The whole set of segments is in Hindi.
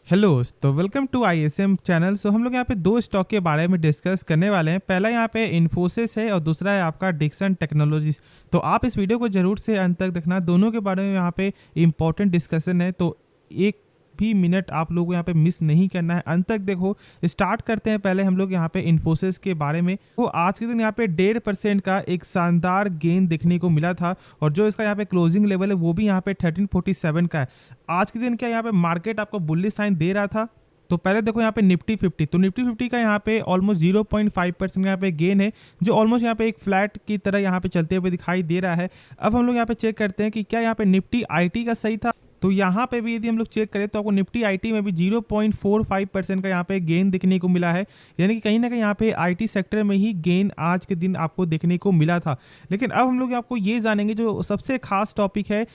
हेलो तो वेलकम टू आईएसएम चैनल। हम लोग यहाँ पे दो स्टॉक के बारे में डिस्कस करने वाले हैं। पहला यहाँ पे इन्फोसिस है और दूसरा है आपका डिक्सन टेक्नोलॉजीज। तो आप इस वीडियो को जरूर से अंत तक देखना, दोनों के बारे में यहाँ पे इंपॉर्टेंट डिस्कशन है, तो एक भी मिनट आप लोगों को यहाँ पे मिस नहीं करना है, अंत तक देखो। स्टार्ट करते हैं पहले हम लोग यहाँ पे इन्फोसिस के बारे में। तो आज के दिन यहाँ पे 1.5% का एक शानदार गेन देखने को मिला था और जो इसका यहाँ पे क्लोजिंग लेवल है वो भी यहाँ पे 1347 का है। आज के दिन क्या यहाँ पे मार्केट आपको बुलिश साइन दे रहा था। तो पहले देखो यहाँ पे निफ्टी 50, तो निफ्टी 50 का यहाँ पे ऑलमोस्ट 0.5% का यहाँ पे गेन है, जो ऑलमोस्ट यहाँ पे एक फ्लैट की तरह यहाँ पे चलते हुए दिखाई दे रहा है। अब हम लोग यहाँ पे चेक करते हैं कि क्या यहाँ पे निफ्टी आईटी का सही था। तो यहाँ पे भी यदि हम लोग चेक करें तो आपको निफ्टी आईटी में भी 0.45% का यहाँ पे गेन देखने को मिला है, यानी कि कहीं ना कहीं यहाँ पे आईटी सेक्टर में ही गेन आज के दिन आपको देखने को मिला था। लेकिन अब हम लोग आपको ये जानेंगे जो सबसे खास टॉपिक है,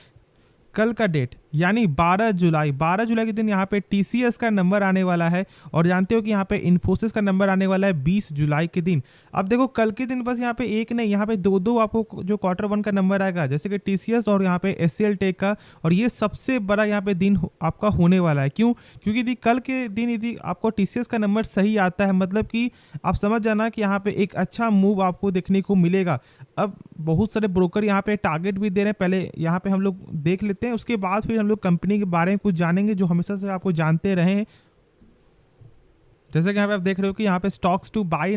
कल का डेट यानी 12 जुलाई के दिन यहाँ पे टीसीएस का नंबर आने वाला है और जानते हो कि यहाँ पे इन्फोसिस का नंबर आने वाला है 20 जुलाई के दिन। अब देखो कल के दिन बस यहाँ पे एक नहीं, यहाँ पे दो आपको जो Q1 का नंबर आएगा, जैसे कि टीसीएस और यहाँ पे एचसीएल टेक का, और ये सबसे बड़ा यहाँ पे दिन आपका होने वाला है। क्यों? क्योंकि यदि कल के दिन यदि आपको टीसीएस का नंबर सही आता है, मतलब कि आप समझ जाना कि यहाँ पे एक अच्छा मूव आपको देखने को मिलेगा। अब बहुत सारे ब्रोकर यहाँ पे टारगेट भी दे रहे हैं, पहले यहाँ पे हम लोग देख लेते हैं, उसके बाद फिर हम लोग कंपनी के बारे में कुछ जानेंगे जो हमेशा से आपको जानते रहे हैं। जैसे कि यहाँ पे आप देख रहे हो कि यहाँ पे स्टॉक्स टू बाई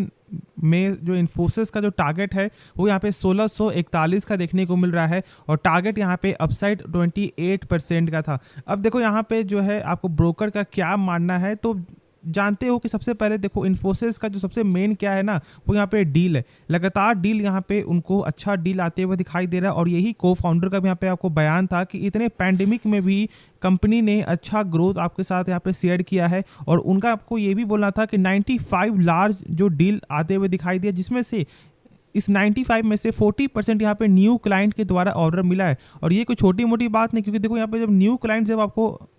में जो इन्फोसिस का जो टारगेट है वो यहाँ पे 1641 का देखने को मिल रहा है और टारगेट यहाँ पे अपसाइड 28% का था। अब देखो यहाँ पे जो है आपको ब्रोकर का क्या मानना है, तो जानते हो कि सबसे पहले देखो इन्फोसिस का जो सबसे मेन क्या है ना, वो यहाँ पे डील है। लगातार डील यहाँ पे उनको अच्छा डील आते हुए दिखाई दे रहा है और यही को फाउंडर का भी यहाँ पे आपको बयान था कि इतने पैंडेमिक में भी कंपनी ने अच्छा ग्रोथ आपके साथ यहाँ पे शेयर किया है। और उनका आपको ये भी बोलना था कि 95 लार्ज जो डील आते हुए दिखाई दिया, जिसमें से इस 95 में से 40% यहाँ पे न्यू क्लाइंट के द्वारा ऑर्डर मिला है। और ये कोई छोटी मोटी बात नहीं, क्योंकि देखो यहाँ पे जब न्यू क्लाइंट, जब आपको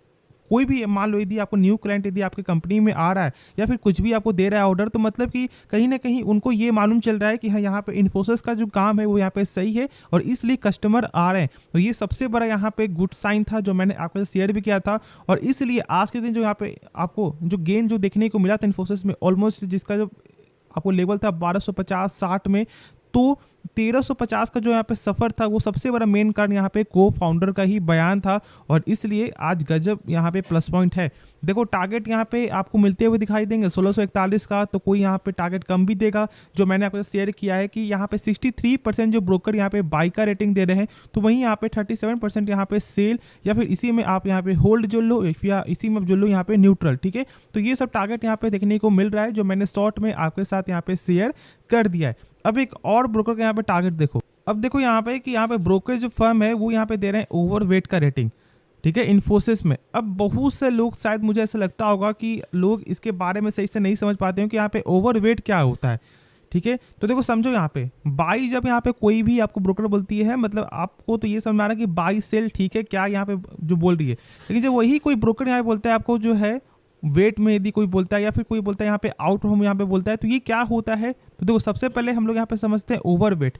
कोई भी मान लो यदि आपको न्यू क्लाइंट यदि आपके कंपनी में आ रहा है या फिर कुछ भी आपको दे रहा है ऑर्डर, तो मतलब कि कहीं ना कहीं उनको ये मालूम चल रहा है कि हाँ यहाँ पे इन्फोसिस का जो काम है वो यहाँ पे सही है और इसलिए कस्टमर आ रहे हैं। तो ये सबसे बड़ा यहाँ पे गुड साइन था जो मैंने आपके साथ शेयर भी किया था। और इसलिए आज के दिन जो यहाँ पे आपको जो गेन जो देखने को मिला था इन्फोसिस में, ऑलमोस्ट जिसका जो आपको लेवल था 1250-60 में, तो 1350 का जो यहाँ पे सफ़र था वो सबसे बड़ा मेन कारण यहाँ पे को फाउंडर का ही बयान था और इसलिए आज गजब यहाँ पे प्लस पॉइंट है। देखो टारगेट यहाँ पे आपको मिलते हुए दिखाई देंगे 1641 का, तो कोई यहाँ पे टारगेट कम भी देगा। जो मैंने आपके साथ शेयर किया है कि यहाँ पे 63% जो ब्रोकर यहाँ पे बाई का रेटिंग दे रहे हैं, तो वहीं यहाँ पे 37% यहाँ पे सेल, या फिर इसी में आप यहाँ पे होल्ड जो लो या इसी में जो लो यहाँ पे न्यूट्रल। ठीक है, तो ये सब टारगेट यहाँ पे देखने को मिल रहा है जो मैंने शॉर्ट में आपके साथ यहाँ पे शेयर कर दिया है। अब एक और ब्रोकर का यहाँ पे टारगेट देखो। अब देखो यहाँ पे कि यहाँ पे ब्रोकर जो फर्म है वो यहाँ पे दे रहे हैं ओवरवेट का रेटिंग, ठीक है, इन्फोसिस में। अब बहुत से लोग, शायद मुझे ऐसा लगता होगा कि लोग इसके बारे में सही से नहीं समझ पाते हैं कि यहाँ पे ओवरवेट क्या होता है। ठीक है, तो देखो समझो यहाँ पे बाई, जब यहाँ पे कोई भी आपको ब्रोकर बोलती है, मतलब आपको तो ये समझ आ रहा है कि बाई सेल, ठीक है, क्या यहाँ पे जो बोल रही है। लेकिन जब वही कोई ब्रोकर यहाँ पे बोलता है आपको जो है वेट में, यदि कोई बोलता है या फिर कोई बोलता है यहाँ पे आउट होम यहाँ पे बोलता है, तो ये क्या होता है। तो देखो सबसे पहले हम लोग यहाँ पे समझते हैं ओवरवेट।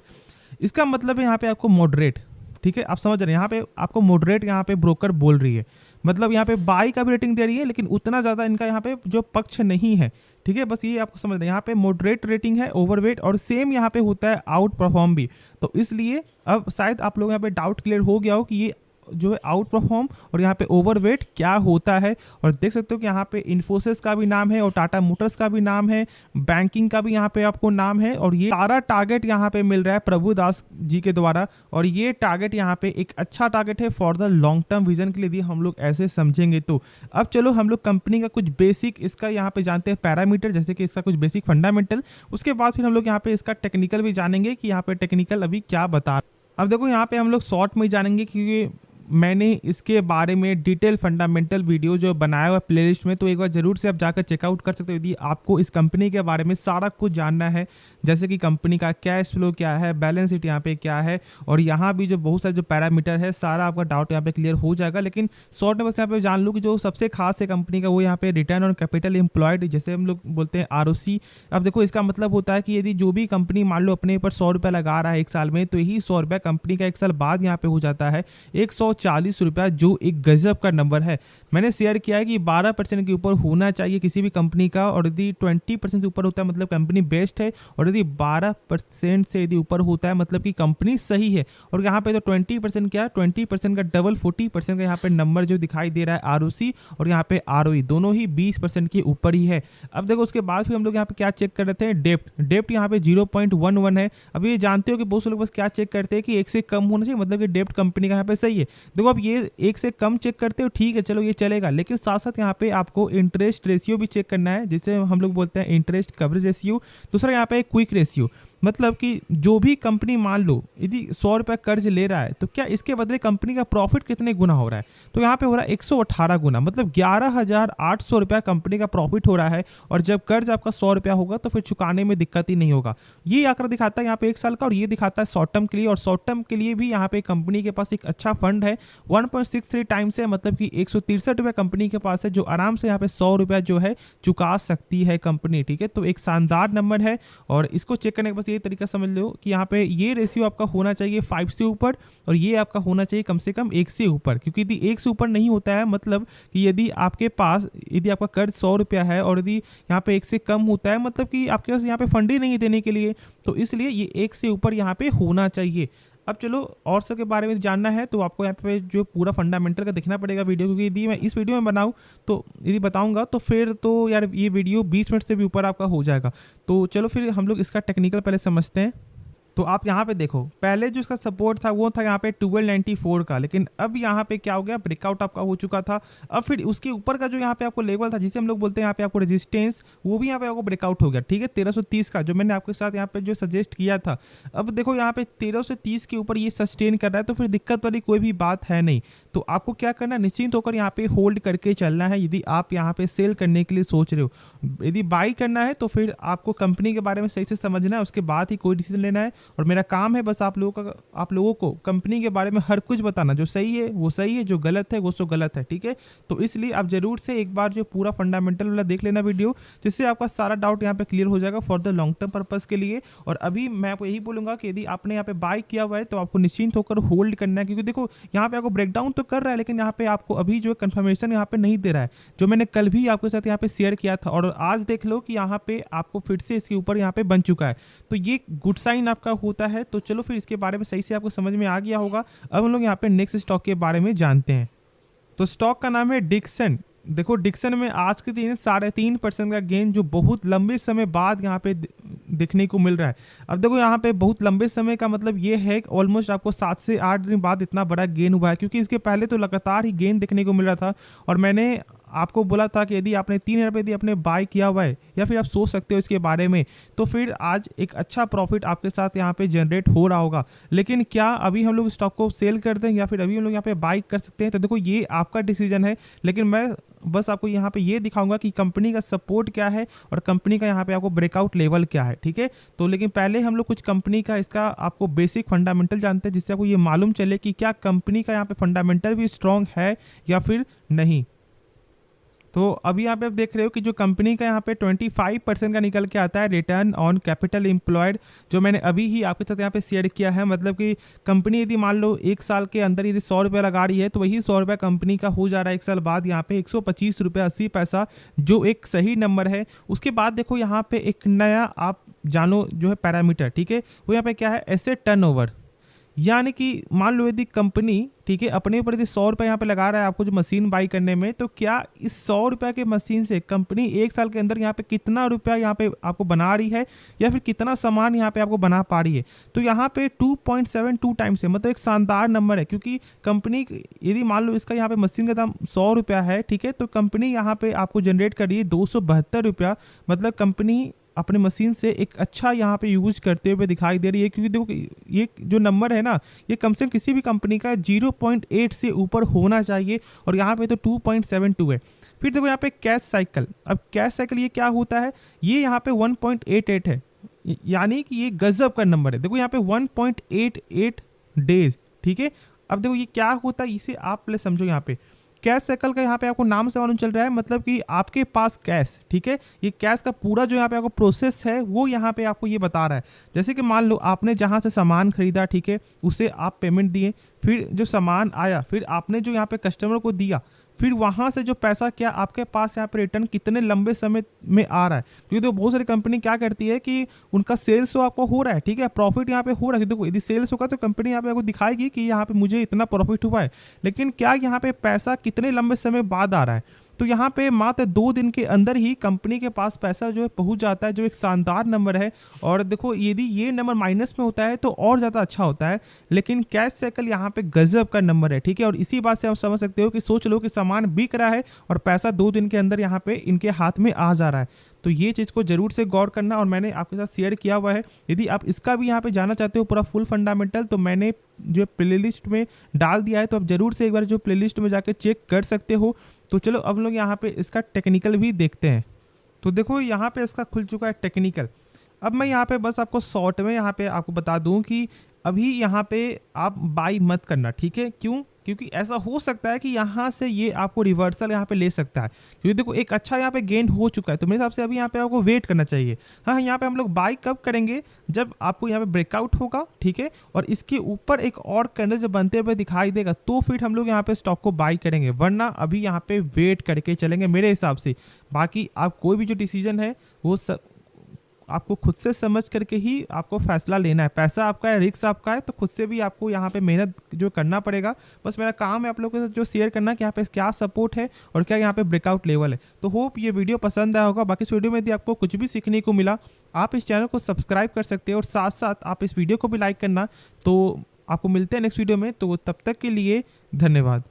इसका मतलब है यहाँ पे आपको मॉडरेट, ठीक है, आप समझ रहे हैं, यहाँ पे आपको मॉडरेट यहाँ पे ब्रोकर बोल रही है, मतलब यहाँ पे बाई का भी रेटिंग दे रही है लेकिन उतना ज़्यादा इनका यहाँ पे जो पक्ष नहीं है। ठीक है, बस ये आपको समझना है, यहाँ पे मॉडरेट रेटिंग है ओवरवेट, और सेम यहाँ पे होता है आउट परफॉर्म भी। तो इसलिए अब शायद आप लोग यहाँ पे डाउट क्लियर हो गया हो कि ये जो है आउट परफॉर्म और यहाँ पे ओवरवेट क्या होता है। और देख सकते हो कि यहाँ पे इन्फोसिस का भी नाम है और टाटा मोटर्स का भी नाम है, बैंकिंग का भी यहाँ पे आपको नाम है, और ये सारा टारगेट यहाँ पे मिल रहा है प्रभुदास जी के द्वारा। और ये टारगेट यहाँ पे एक अच्छा टारगेट है for the long term vision के लिए, यदि हम लोग ऐसे समझेंगे तो। अब चलो हम लोग कंपनी का कुछ बेसिक इसका यहाँ पे जानते हैं पैरामीटर, जैसे कि इसका कुछ बेसिक फंडामेंटल, उसके बाद फिर हम लोग यहाँ पे इसका टेक्निकल भी जानेंगे कि यहाँ पे टेक्निकल अभी क्या बता। अब देखो यहाँ पे हम लोग शॉर्ट में जानेंगे क्योंकि मैंने इसके बारे में डिटेल फंडामेंटल वीडियो जो बनाया हुआ प्लेलिस्ट में, तो एक बार जरूर से आप जाकर चेकआउट कर सकते हो यदि आपको इस कंपनी के बारे में सारा कुछ जानना है, जैसे कि कंपनी का कैश फ्लो क्या है, बैलेंस शीट यहाँ पे क्या है, और यहाँ भी जो बहुत सारे जो पैरामीटर है सारा आपका डाउट यहाँ पे क्लियर हो जाएगा। लेकिन शॉर्ट में बस यहाँ पे जान लो कि जो सबसे खास है कंपनी का वो यहाँ पे रिटर्न ऑन कैपिटल एम्प्लॉयड, जैसे हम लोग बोलते हैं ROC। अब देखो इसका मतलब होता है कि यदि जो भी कंपनी मान लो अपने ऊपर 100 रुपये लगा रहा है एक साल में, तो यही 100 रुपये कंपनी का एक साल बाद यहाँ पे हो जाता है 100 ₹140, जो एक गजब का नंबर है। मैंने शेयर किया है कि 12% के ऊपर होना चाहिए किसी भी कंपनी का, और यदि 20% से ऊपर होता है मतलब कंपनी बेस्ट है, और यदि 12% से यदि ऊपर होता है मतलब कि कंपनी सही है। और यहाँ पे तो 20% क्या, 20% का डबल 40% का यहाँ पे नंबर जो दिखाई दे रहा है आरओसी, और यहाँ पे आरओई दोनों ही 20% के ऊपर ही है। अब देखो उसके बाद फिर हम लोग यहाँ पे क्या चेक कर रहे थे, डेप्ट यहाँ पे 0.11 है। अब ये जानते हो कि बहुत से लोग बस क्या चेक करते हैं कि 1 से कम होना चाहिए, मतलब कि डेप्ट कंपनी का यहाँ पे सही है। देखो अब ये 1 से कम चेक करते हो, ठीक है चलो ये चलेगा, लेकिन साथ साथ यहाँ पे आपको इंटरेस्ट रेशियो भी चेक करना है, जिसे हम लोग बोलते हैं इंटरेस्ट कवरेज रेशियो। दूसरा यहाँ पे क्विक रेशियो, मतलब कि जो भी कंपनी मान लो यदि 100 रुपये कर्ज ले रहा है तो क्या इसके बदले कंपनी का प्रॉफिट कितने गुना हो रहा है, तो यहाँ पे हो रहा है 118 गुना, मतलब 11,800 रुपया कंपनी का प्रॉफिट हो रहा है। और जब कर्ज आपका 100 रुपया होगा तो फिर चुकाने में दिक्कत ही नहीं होगा। ये आंकड़ा दिखाता है यहाँ पे 1 साल का, और ये दिखाता है शॉर्ट टर्म के लिए, और शॉर्ट टर्म के लिए भी यहाँ पे कंपनी के पास एक अच्छा फंड है, 1.63 टाइम्स है, मतलब कि 163 रुपये कंपनी के पास है, जो आराम से यहाँ पे 100 रुपया जो है चुका सकती है कंपनी। ठीक है, तो एक शानदार नंबर है, और इसको चेक करने के बस ये तरीका समझ लो कि यहाँ पे ये रेशियो आपका होना चाहिए 5 से ऊपर, और ये आपका होना चाहिए कम से कम 1 से ऊपर, क्योंकि यदि 1 से ऊपर नहीं होता है मतलब कि यदि आपके पास यदि आपका कर्ज 100 रुपया है और यदि यहाँ पे 1 से कम होता है मतलब कि आपके पास यहाँ पे फंड ही नहीं है देने के लिए, तो इसलिए ये 1 से ऊपर यहाँ पे होना चाहिए। अब चलो और सब के बारे में जानना है तो आपको यहाँ पे जो पूरा फंडामेंटल का देखना पड़ेगा वीडियो, क्योंकि यदि मैं इस वीडियो में बनाऊँ तो यदि बताऊंगा तो फिर तो यार ये वीडियो 20 मिनट से भी ऊपर आपका हो जाएगा। तो चलो फिर हम लोग इसका टेक्निकल पहले समझते हैं। तो आप यहाँ पे देखो, पहले जो इसका सपोर्ट था वो था यहाँ पे 1294 का, लेकिन अब यहाँ पे क्या हो गया, ब्रेकआउट आपका हो चुका था। अब फिर उसके ऊपर का जो यहाँ पे आपको लेवल था, जिसे हम लोग बोलते हैं यहाँ पे आपको रेजिस्टेंस, वो भी यहाँ पे आपको ब्रेकआउट हो गया। ठीक है, 1330 का जो मैंने आपके साथ यहाँ पे जो सजेस्ट किया था। अब देखो यहाँ पे 1330 के ऊपर ये सस्टेन कर रहा है, तो फिर दिक्कत वाली कोई भी बात है नहीं। तो आपको क्या करना है, निश्चिंत होकर यहाँ पे होल्ड करके चलना है। यदि आप यहाँ पे सेल करने के लिए सोच रहे हो, यदि बाई करना है तो फिर आपको कंपनी के बारे में सही से समझना है, उसके बाद ही कोई डिसीजन लेना है। और मेरा काम है बस आप लोगों को कंपनी के बारे में हर कुछ बताना, जो सही है वो सही है, जो गलत है वो सो गलत है। ठीक है, तो इसलिए आप जरूर से एक बार जो पूरा फंडामेंटल वाला देख लेना वीडियो, जिससे आपका सारा डाउट यहाँ पे क्लियर हो जाएगा for the long term purpose के लिए। और अभी मैं आपको यही बोलूंगा कि यदि आपने यहाँ पे बाय किया हुआ है तो आपको निश्चिंत होकर होल्ड करना है, क्योंकि देखो यहाँ पे आपको ब्रेकडाउन तो कर रहा है, लेकिन यहाँ पे आपको अभी जो कंफर्मेशन यहाँ पे नहीं दे रहा है, जो मैंने कल भी आपके साथ यहाँ पे शेयर किया था। और आज देख लो कि यहाँ पे आपको फिर से इसके ऊपर यहाँ पे बन चुका है, तो ये गुड साइन आपका होता है। तो चलो फिर इसके बारे में सही से आपको समझ में आ गया होगा। अब हम लोग यहाँ पे नेक्स्ट स्टॉक के बारे में जानते हैं। तो स्टॉक का नाम है डिक्सन। देखो डिक्सन में आज के दिन 3.5% का गेन, जो बहुत लंबे समय बाद यहाँ पे देखने को मिल रहा है। अब देखो यहाँ पे बहुत लंबे समय का मतलब ये है कि ऑलमोस्ट आपको 7 से 8 दिन बाद इतना बड़ा गेन हुआ है, क्योंकि इसके पहले तो लगातार ही गेन देखने को मिल रहा था। और मैंने आपको बोला था कि यदि आपने 3,000 रुपये यदि आपने बाय किया हुआ है, या फिर आप सोच सकते हो इसके बारे में, तो फिर आज एक अच्छा प्रॉफिट आपके साथ यहाँ पे जनरेट हो रहा होगा। लेकिन क्या अभी हम लोग स्टॉक को सेल कर दें या फिर अभी हम लोग यहाँ पे बाय कर सकते हैं, तो देखो ये आपका डिसीजन है। लेकिन मैं बस आपको यहाँ पे ये दिखाऊंगा कि कंपनी का सपोर्ट क्या है और कंपनी का यहाँ पे आपको ब्रेकआउट लेवल क्या है। ठीक है, तो लेकिन पहले हम लोग कुछ कंपनी का इसका आपको बेसिक फंडामेंटल जानते हैं, जिससे आपको ये मालूम चले कि क्या कंपनी का यहाँ पे फंडामेंटल भी स्ट्रॉन्ग है या फिर नहीं। तो अभी यहाँ पे आप देख रहे हो कि जो कंपनी का यहाँ पे 25% का निकल के आता है रिटर्न ऑन कैपिटल एम्प्लॉयड, जो मैंने अभी ही आपके साथ यहाँ पे शेयर किया है। मतलब कि कंपनी यदि मान लो 1 साल के अंदर यदि 100 रुपये लगा रही है, तो वही 100 रुपये कंपनी का हो जा रहा है 1 साल बाद यहाँ पे 125 रुपये 80 पैसा, जो एक सही नंबर है। उसके बाद देखो यहाँ पे एक नया आप जानो जो है पैरामीटर, ठीक है, वो यहाँ पे क्या है, एसेट टर्नओवर। यानी कि मान लो यदि कंपनी, ठीक है, अपने ऊपर यदि 100 रुपये यहाँ पे लगा रहा है आपको जो मशीन बाई करने में, तो क्या इस 100 रुपये के मशीन से कंपनी 1 साल के अंदर यहाँ पे कितना रुपया यहाँ पे आपको बना रही है, या फिर कितना सामान यहाँ पे आपको बना पा रही है। तो यहाँ पे 2.72 टाइम्स है, मतलब एक शानदार नंबर है। क्योंकि कंपनी यदि मान लो इसका यहाँ पे मशीन का दाम 100 रुपया है, ठीक है, तो कंपनी यहाँ पे आपको जनरेट कर रही है 272 रुपया। मतलब कंपनी अपने मशीन से एक अच्छा यहाँ पे यूज करते हुए दिखाई दे रही है। क्योंकि देखो ये जो नंबर है ना, ये कम से कम किसी भी कंपनी का 0.8 से ऊपर होना चाहिए, और यहाँ पे तो 2.72 है। फिर देखो यहाँ पे कैश साइकिल। अब कैश साइकिल ये क्या होता है, ये यहाँ पे 1.88 है, यानी कि ये गजब का नंबर है। देखो यहाँ पे 1.88 डेज, ठीक है। अब देखो ये क्या होता है, इसे आप पहले समझो। यहाँ पे कैश साइकिल का यहाँ पे आपको नाम से मालूम चल रहा है, मतलब कि आपके पास कैश, ठीक है, ये कैश का पूरा जो यहाँ पे आपको प्रोसेस है वो यहाँ पे आपको ये बता रहा है। जैसे कि मान लो आपने जहाँ से सामान खरीदा, ठीक है, उसे आप पेमेंट दिए, फिर जो सामान आया, फिर आपने जो यहाँ पे कस्टमर को दिया, फिर वहाँ से जो पैसा क्या आपके पास यहाँ पे रिटर्न कितने लंबे समय में आ रहा है। क्योंकि तो बहुत सारी कंपनी क्या करती है कि उनका सेल्स तो आपको हो रहा है, ठीक है, प्रॉफिट यहाँ पे हो रहा है, देखो यदि सेल्स होगा तो कंपनी यहाँ पे आपको दिखाएगी कि यहाँ पे मुझे इतना प्रॉफिट हुआ है, लेकिन क्या यहाँ पे पैसा कितने लंबे समय बाद आ रहा है। तो यहाँ पे मात्र 2 दिन के अंदर ही कंपनी के पास पैसा जो है पहुंच जाता है, जो एक शानदार नंबर है। और देखो यदि ये नंबर माइनस में होता है तो और ज़्यादा अच्छा होता है, लेकिन कैश साइकिल यहाँ पे गजब का नंबर है, ठीक है। और इसी बात से आप समझ सकते हो कि सोच लो कि सामान बिक रहा है और पैसा 2 दिन के अंदर यहाँ पे इनके हाथ में आ जा रहा है। तो ये चीज़ को जरूर से गौर करना, और मैंने आपके साथ शेयर किया हुआ है। यदि आप इसका भी यहाँ पे जानना चाहते हो पूरा फुल फंडामेंटल, तो मैंने जो प्लेलिस्ट में डाल दिया है, तो आप जरूर से एक बार जो प्लेलिस्ट में जाके चेक कर सकते हो। तो चलो अब लोग यहाँ पे इसका टेक्निकल भी देखते हैं। तो देखो यहाँ पे इसका खुल चुका है टेक्निकल। अब मैं यहाँ पे बस आपको शॉर्ट में यहाँ पे आपको बता दूँ कि अभी यहाँ पे आप बाई मत करना, ठीक है। क्यों? क्योंकि ऐसा हो सकता है कि यहाँ से ये आपको रिवर्सल यहाँ पे ले सकता है, क्योंकि देखो एक अच्छा यहाँ पे गेन हो चुका है। तो मेरे हिसाब से अभी यहाँ पे आपको वेट करना चाहिए। हाँ, यहाँ पे हम लोग बाई कब करेंगे? जब आपको यहाँ पे ब्रेकआउट होगा, ठीक है, और इसके ऊपर एक और कैंडल जब बनते हुए दिखाई देगा, तो फिर हम लोग यहाँ पे स्टॉक को बाई करेंगे, वरना अभी यहाँ पे वेट करके चलेंगे मेरे हिसाब से। बाकी आप कोई भी जो डिसीजन है वो आपको खुद से समझ करके ही आपको फैसला लेना है। पैसा आपका है, रिस्क आपका है, तो खुद से भी आपको यहाँ पे मेहनत जो करना पड़ेगा। बस मेरा काम है आप लोगों के साथ जो शेयर करना कि यहाँ पे क्या सपोर्ट है और क्या यहाँ पे ब्रेकआउट लेवल है। तो होप ये वीडियो पसंद आया होगा। बाकी इस वीडियो में यदि आपको कुछ भी सीखने को मिला, आप इस चैनल को सब्सक्राइब कर सकते हो और साथ साथ आप इस वीडियो को भी लाइक करना। तो आपको मिलते हैं नेक्स्ट वीडियो में, तो तब तक के लिए धन्यवाद।